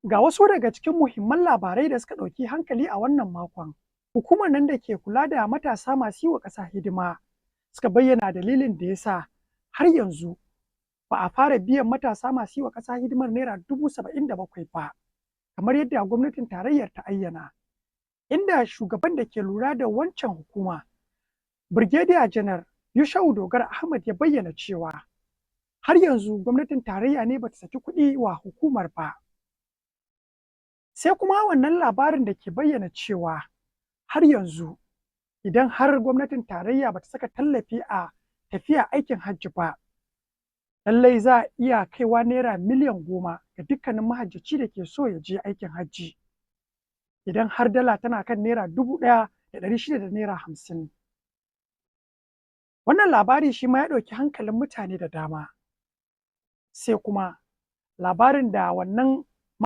Ga wasu daga cikin muhimman labarai da suka ɗauki hankali a wannan makon. Hukumar nan da ke kula da matasa masu yi wa ƙasa hidima suka bayyana dalilin da ya sa har yanzu ba a fara biyan matasa masu yi wa ƙasa hidimar naira 77,000 ba, kamar yadda gwamnatin tarayyar ta ayyana. Inda shugaban da ke lura da wancan hukuma, Brigadier Janar Yushau Dogara Ahmad ya bayyana cewa har yanzu gwamnatin tarayya ne bata saki kuɗi wa hukumar ba. Sai kuma wannan labarin da ke bayyana cewa har yanzu idan har gwamnatin tarayya bata saka tallafi a tafiya aikin hajji ba, lallai za a iya kaiwa naira miliyan 10 ga dukkanin mahajjaci da ke so ya je aikin hajji. Idan har dala tana kan naira 1,600 da naira 50. Wannan labari shi ma ya ɗauki hankalin mutane da dama. Sai kuma labarin da wannan